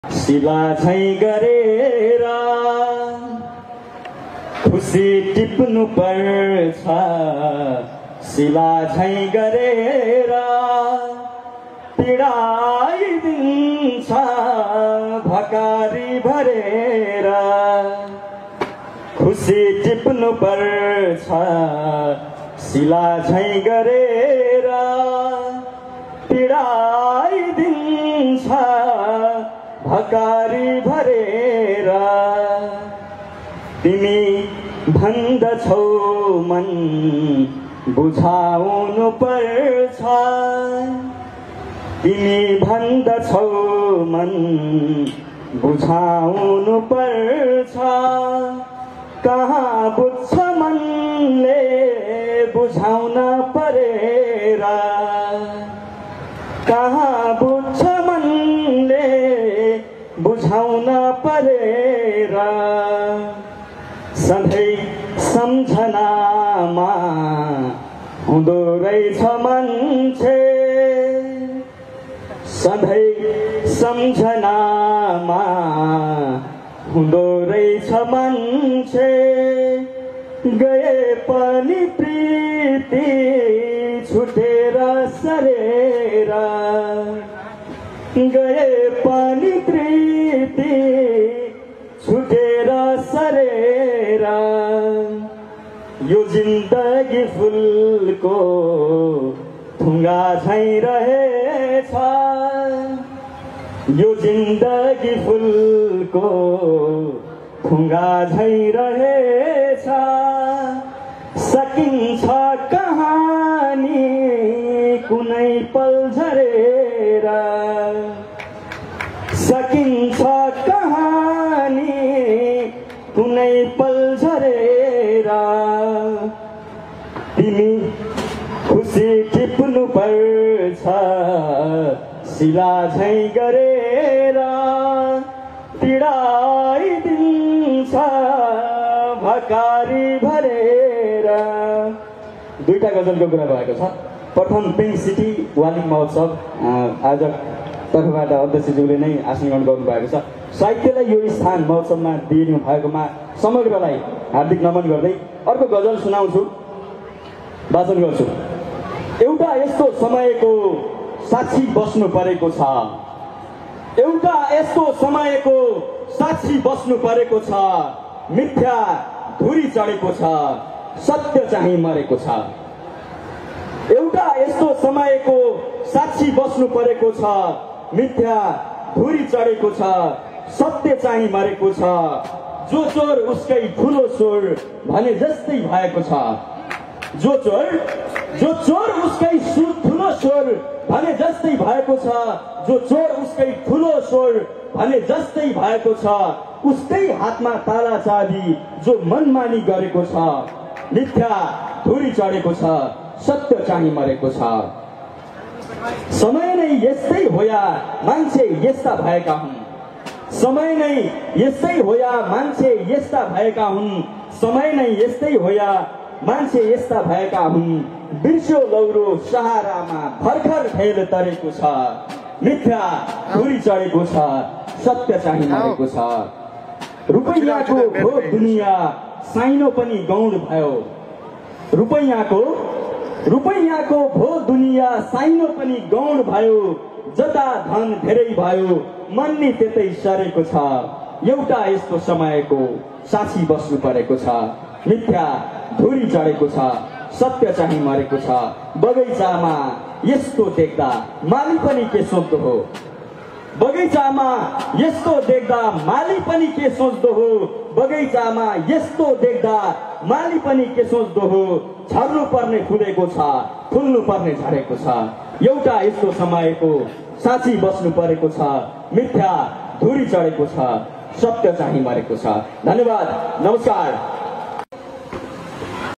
शिला झैं गरेर खुसी टिप्नु पर्छ शिला झैं गरेर पीडाइदिन्छ भकारी भरेर खुसी टिप्नु पर्छ शिला झैं गरेर पीडाइदिन्छ भकारी भरेर तिमी भन्दछौ मन बुझाउनु पर्छ तिमी भन्दछौ मन बुझाउनु पर्छ कहाँ बुझ्छ मनले बुझाउन परेर कहाँ बुझ्छ मनले बुझाउन परेर सधैँ सम्झनामा हुँदो रहेछ मान्छे सधैँ सम्झनामा हुँदो रहेछ मान्छे गए पनि प्रीति छुटेर सरेर गए पनि प्रीति छुटेर सरेर यो जिन्दगी फुलको थुङ्गा झैं रहेछ यो जिन्दगी फुलको थुङ्गा झैं रहेछ सकिन्छ कहानी कुनै पल झरेर सकिन्छ कहानी कुनै पल झरेर तिमी खुसी टिप्नु पर्छ शिला झैं गरेर पीडाइदिन्छ भकारी भरेर। दुईटा गजलको कुरा भएको छ। प्रथम पिङ्क सिटी वालिङ महोत्सव आयोजक तर्फबाट अध्यक्षज्यूले नै आसन ग्रहण गर्नुभएको छ। साहित्यलाई यो स्थान महोत्सवमा दिनु भएकोमा समग्रलाई हार्दिक नमन गर्दै अर्को गजल सुनाउँछु, वाचन गर्छु। एउटा यस्तो समयको साक्षी बस्नु परेको छ, एउटा यस्तो समयको साक्षी बस्नु परेको छ, मिथ्या धुरी चढेको छ, सत्य चाहिँ मरेको छ। एउटा यस्तो समयको साक्षी बस्नु परेको छ, मिथ्या धुरी चढेको छ, सत्य चाहिँ मरेको छ। जो चोर उसकै ठुलो चोर भने जस्तै भएको छ, जो चोर उसकै ठुलो चोर भने जस्तै भएको छ, जो चोर उसकै ठुलो चोर भने जस्तै भएको छ। उस्तै हातमा ताला चाबी जो मनमानी गरेको छ, मिथ्या धुरी चढेको छ, सत्य चाहिँ मरेको छ। समय नै यस्तै होया मान्छे यस्ता भएका हुन्, समय नै यस्तै होया मान्छे यस्ता भएका हुन्, समय नै यस्तै होया मान्छे यस्ता भएका हुन्। बिर्स्यो लौरो सहारामा भर्खर फेल तरेको छ, मिथ्या धुरी चढेको छ, सत्य चाहिँ मरेको छ। रुपैयाँको भो दुनिया साइनो पनि गौड भयो, रुपैयाँको भो दुनिया साइनो पनि गौड भयो। जता धन धेरै भयो मन नि त्यतै सरेको छ। एउटा यस्तो समयको साक्षी बस्नु परेको छ, मिथ्या धुरी चढेको छ, सत्य चाहिँ मरेको छ। बगैँचामा यस्तो देख्दा माली पनि के सोच्दो हो, बगैँचामा यस्तो देख्दा माली पनि के सोच्दो हो, बगैँचामा यस्तो देख्दा माली पनि के सोच्दो हो। झर्नु पर्ने फुलेको छ, फुल्नु पर्ने झरेको छ। एउटा यस्तो समयको साक्षी बस्नु परेको छ, मिथ्या धुरी चढेको छ, सत्य चाहिँ मरेको छ। धन्यवाद, नमस्कार।